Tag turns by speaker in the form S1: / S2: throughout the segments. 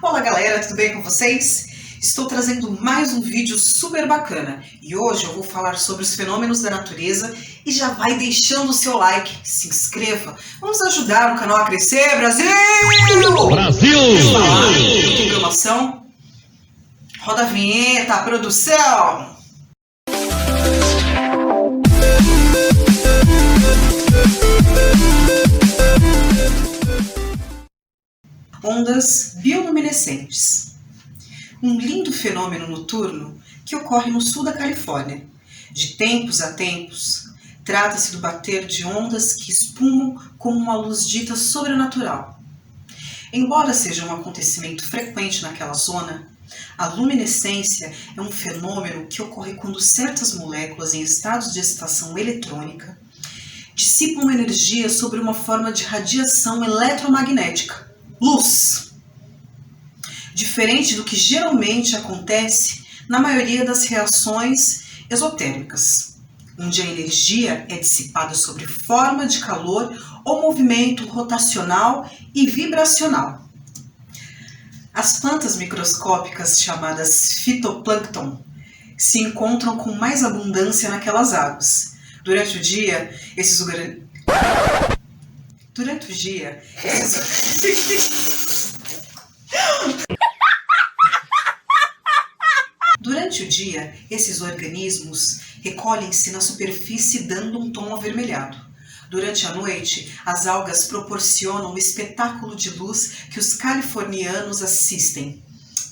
S1: Olá galera, tudo bem com vocês? Estou trazendo mais um vídeo super bacana e hoje eu vou falar sobre os fenômenos da natureza e já vai deixando o seu like, se inscreva, vamos ajudar o canal a crescer, Brasil!
S2: Brasil!
S1: Muita informação, roda a vinheta, produção! Ondas bioluminescentes. Um lindo fenômeno noturno que ocorre no sul da Califórnia. De tempos a tempos, trata-se do bater de ondas que espumam como uma luz dita sobrenatural. Embora seja um acontecimento frequente naquela zona, a luminescência é um fenômeno que ocorre quando certas moléculas em estados de excitação eletrônica dissipam energia sobre uma forma de radiação eletromagnética. Luz. Diferente do que geralmente acontece na maioria das reações exotérmicas, onde a energia é dissipada sob forma de calor ou movimento rotacional e vibracional. As plantas microscópicas chamadas fitoplâncton se encontram com mais abundância naquelas águas. Durante o dia, esses organismos recolhem-se na superfície dando um tom avermelhado. Durante a noite, as algas proporcionam o espetáculo de luz que os californianos assistem.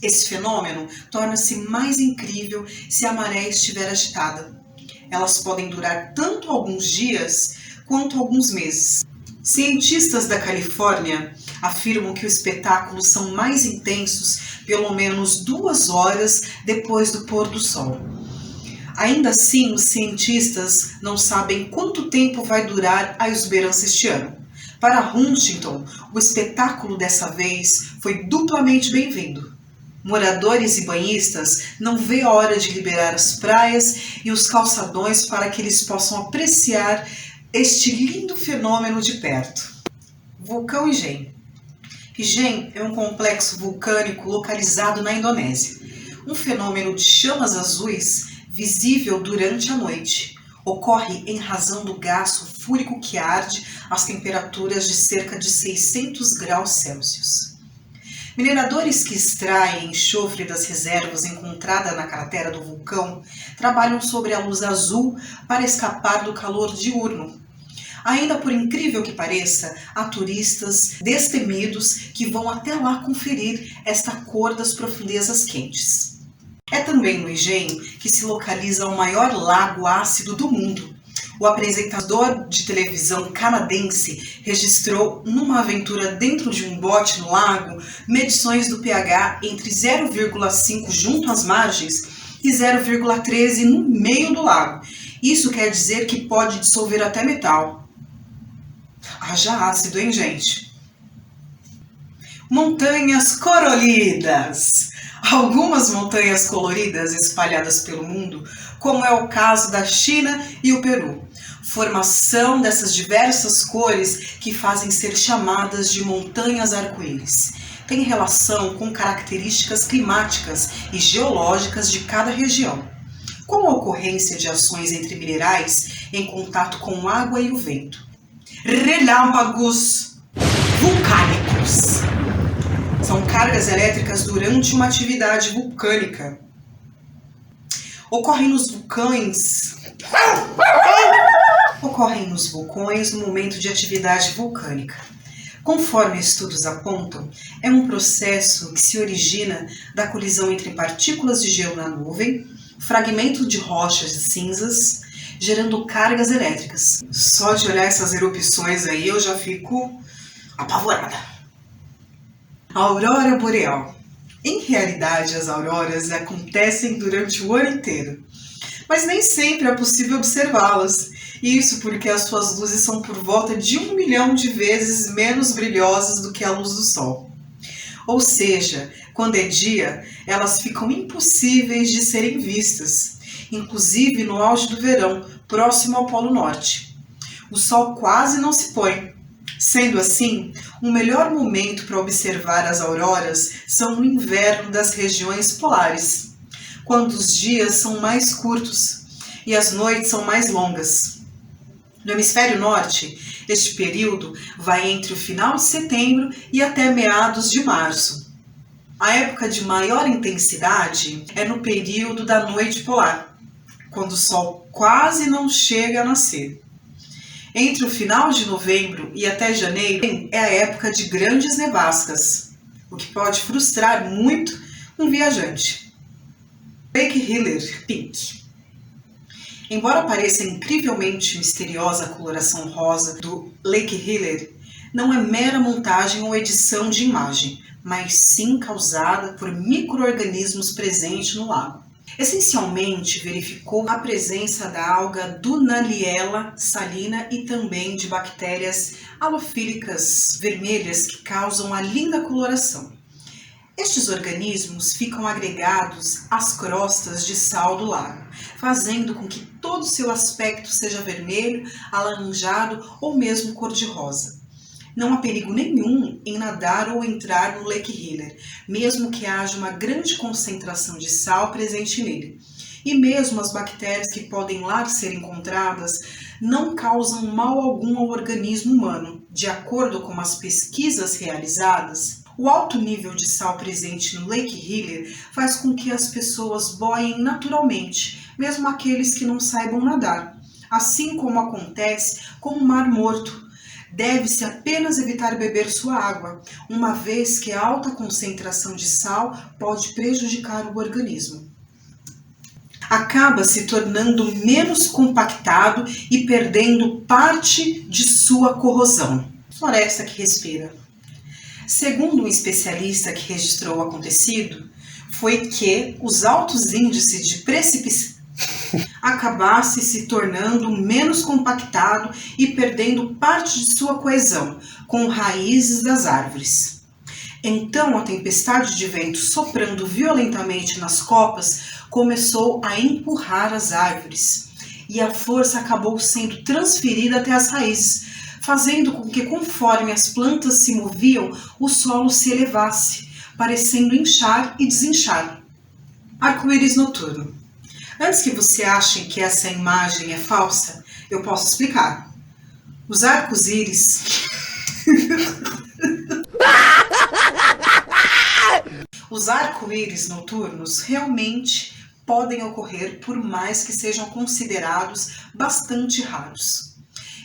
S1: Esse fenômeno torna-se mais incrível se a maré estiver agitada. Elas podem durar tanto alguns dias quanto alguns meses. Cientistas da Califórnia afirmam que os espetáculos são mais intensos pelo menos 2 horas depois do pôr do sol. Ainda assim, os cientistas não sabem quanto tempo vai durar a exuberância este ano. Para Huntington, o espetáculo dessa vez foi duplamente bem-vindo. Moradores e banhistas não vê a hora de liberar as praias e os calçadões para que eles possam apreciar este lindo fenômeno de perto. Vulcão Ijen. Ijen é um complexo vulcânico localizado na Indonésia. Um fenômeno de chamas azuis visível durante a noite. Ocorre em razão do gás sulfúrico que arde às temperaturas de cerca de 600 graus Celsius. Mineradores que extraem enxofre das reservas encontradas na cratera do vulcão trabalham sobre a luz azul para escapar do calor diurno. Ainda por incrível que pareça, há turistas destemidos que vão até lá conferir esta cor das profundezas quentes. É também no Ijen que se localiza o maior lago ácido do mundo. O apresentador de televisão canadense registrou, numa aventura dentro de um bote no lago, medições do pH entre 0,5 junto às margens e 0,13 no meio do lago. Isso quer dizer que pode dissolver até metal. Haja ácido, hein, gente? Montanhas coloridas. Algumas montanhas coloridas espalhadas pelo mundo, como é o caso da China e o Peru. Formação dessas diversas cores que fazem ser chamadas de montanhas arco-íris. Tem relação com características climáticas e geológicas de cada região, com a ocorrência de ações entre minerais em contato com água e o vento. Relâmpagos vulcânicos. São cargas elétricas durante uma atividade vulcânica. Ocorrem nos vulcões no momento de atividade vulcânica. Conforme estudos apontam, é um processo que se origina da colisão entre partículas de gelo na nuvem, fragmento de rochas e cinzas, gerando cargas elétricas. Só de olhar essas erupções aí eu já fico apavorada. A aurora boreal. Em realidade, as auroras acontecem durante o ano inteiro, mas nem sempre é possível observá-las. Isso porque as suas luzes são por volta de 1 milhão de vezes menos brilhosas do que a luz do Sol. Ou seja, quando é dia, elas ficam impossíveis de serem vistas, inclusive no auge do verão, próximo ao Polo Norte. O Sol quase não se põe. Sendo assim, o melhor momento para observar as auroras são no inverno das regiões polares, quando os dias são mais curtos e as noites são mais longas. No hemisfério norte, este período vai entre o final de setembro e até meados de março. A época de maior intensidade é no período da noite polar, quando o sol quase não chega a nascer. Entre o final de novembro e até janeiro é a época de grandes nevascas, o que pode frustrar muito um viajante. Lake Hiller Pink. Embora pareça incrivelmente misteriosa a coloração rosa do Lake Hiller, não é mera montagem ou edição de imagem, mas sim causada por micro-organismos presentes no lago. Essencialmente, verificou a presença da alga Dunaliella salina e também de bactérias halofílicas vermelhas que causam a linda coloração. Estes organismos ficam agregados às crostas de sal do lago, fazendo com que todo o seu aspecto seja vermelho, alaranjado ou mesmo cor-de-rosa. Não há perigo nenhum em nadar ou entrar no Lake Hiller, mesmo que haja uma grande concentração de sal presente nele. E mesmo as bactérias que podem lá ser encontradas não causam mal algum ao organismo humano. De acordo com as pesquisas realizadas, o alto nível de sal presente no Lake Hiller faz com que as pessoas boiem naturalmente, mesmo aqueles que não saibam nadar, assim como acontece com o Mar Morto. Deve-se apenas evitar beber sua água, uma vez que a alta concentração de sal pode prejudicar o organismo. Acaba se tornando menos compactado e perdendo parte de sua corrosão. Floresta que respira. Segundo um especialista que registrou o acontecido, foi que os altos índices de precipitação acabasse se tornando menos compactado e perdendo parte de sua coesão com raízes das árvores. Então a tempestade de vento soprando violentamente nas copas começou a empurrar as árvores e a força acabou sendo transferida até as raízes, fazendo com que conforme as plantas se moviam, o solo se elevasse, parecendo inchar e desinchar. Arco-íris noturno. Antes que você ache que essa imagem é falsa, eu posso explicar. Os arcos-íris Os arco-íris noturnos realmente podem ocorrer, por mais que sejam considerados bastante raros.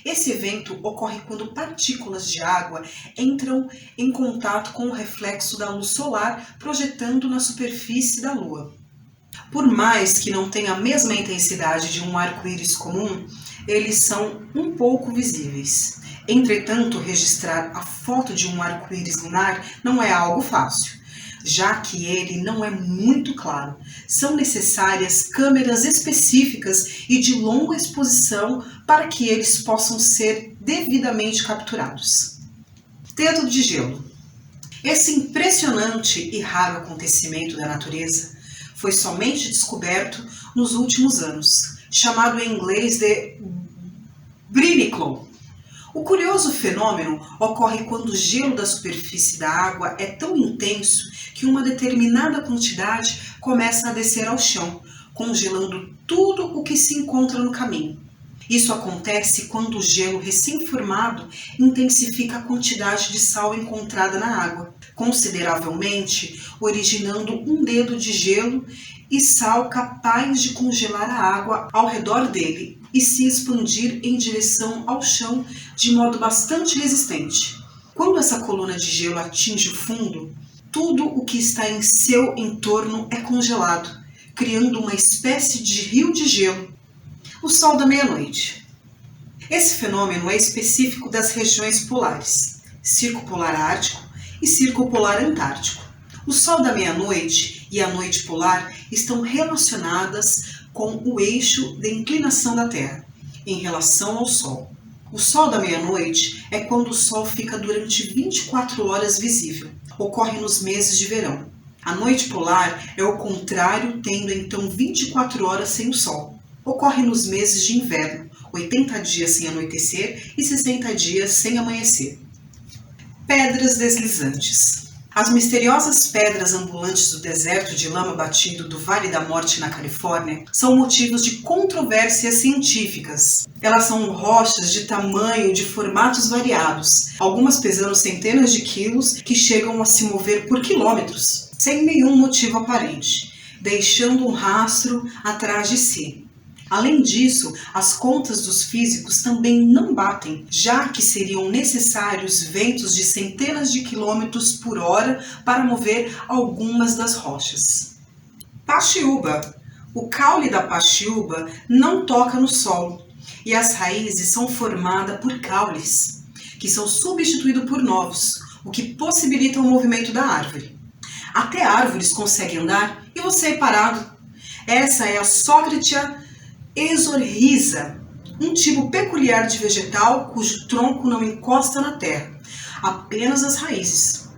S1: Esse evento ocorre quando partículas de água entram em contato com o reflexo da luz solar projetando na superfície da Lua. Por mais que não tenha a mesma intensidade de um arco-íris comum, eles são um pouco visíveis. Entretanto, registrar a foto de um arco-íris lunar não é algo fácil, já que ele não é muito claro. São necessárias câmeras específicas e de longa exposição para que eles possam ser devidamente capturados. Dedo de gelo. Esse impressionante e raro acontecimento da natureza foi somente descoberto nos últimos anos, chamado em inglês de Briniclow. O curioso fenômeno ocorre quando o gelo da superfície da água é tão intenso que uma determinada quantidade começa a descer ao chão, congelando tudo o que se encontra no caminho. Isso acontece quando o gelo recém-formado intensifica a quantidade de sal encontrada na água, consideravelmente, originando um dedo de gelo e sal capaz de congelar a água ao redor dele e se expandir em direção ao chão de modo bastante resistente. Quando essa coluna de gelo atinge o fundo, tudo o que está em seu entorno é congelado, criando uma espécie de rio de gelo. O sol da meia-noite. Esse fenômeno é específico das regiões polares, Círculo Polar Ártico e Círculo Polar Antártico. O sol da meia-noite e a noite polar estão relacionadas com o eixo de inclinação da Terra em relação ao Sol. O sol da meia-noite é quando o Sol fica durante 24 horas visível. Ocorre nos meses de verão. A noite polar é o contrário, tendo então 24 horas sem o Sol. Ocorre nos meses de inverno, 80 dias sem anoitecer e 60 dias sem amanhecer. pedras deslizantes. As misteriosas pedras ambulantes do deserto de lama batido do Vale da Morte na Califórnia são motivos de controvérsias científicas. Elas são rochas de tamanho e de formatos variados, algumas pesando centenas de quilos que chegam a se mover por quilômetros, sem nenhum motivo aparente, deixando um rastro atrás de si. Além disso, as contas dos físicos também não batem, já que seriam necessários ventos de centenas de quilômetros por hora para mover algumas das rochas. Paxiúba. O caule da paxiúba não toca no solo e as raízes são formadas por caules, que são substituídos por novos, o que possibilita o movimento da árvore. Até árvores conseguem andar e você é parado. Essa é a Socratia exorrhiza, um tipo peculiar de vegetal cujo tronco não encosta na terra, apenas as raízes.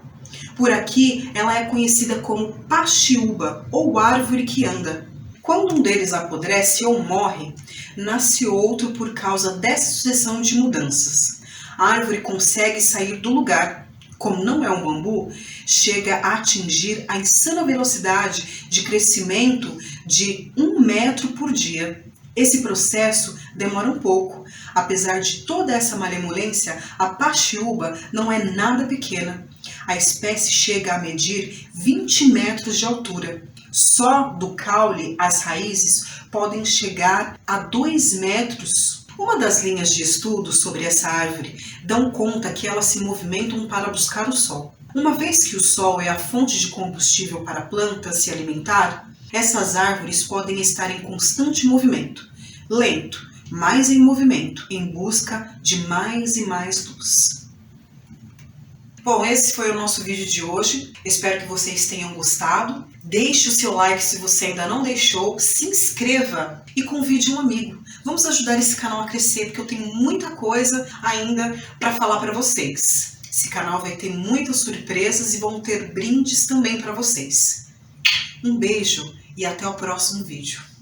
S1: Por aqui, ela é conhecida como paxiúba, ou árvore que anda. Quando um deles apodrece ou morre, nasce outro por causa dessa sucessão de mudanças. A árvore consegue sair do lugar. Como não é um bambu, chega a atingir a insana velocidade de crescimento de 1 metro por dia. Esse processo demora um pouco. Apesar de toda essa malemolência, a paxiúba não é nada pequena. A espécie chega a medir 20 metros de altura. Só do caule as raízes podem chegar a 2 metros. Uma das linhas de estudo sobre essa árvore dão conta que elas se movimentam para buscar o sol. Uma vez que o sol é a fonte de combustível para a planta se alimentar, essas árvores podem estar em constante movimento, lento, mas em movimento, em busca de mais e mais luz. Bom, esse foi o nosso vídeo de hoje. Espero que vocês tenham gostado. Deixe o seu like se você ainda não deixou, se inscreva e convide um amigo. Vamos ajudar esse canal a crescer, porque eu tenho muita coisa ainda para falar para vocês. Esse canal vai ter muitas surpresas e vão ter brindes também para vocês. Um beijo e até o próximo vídeo.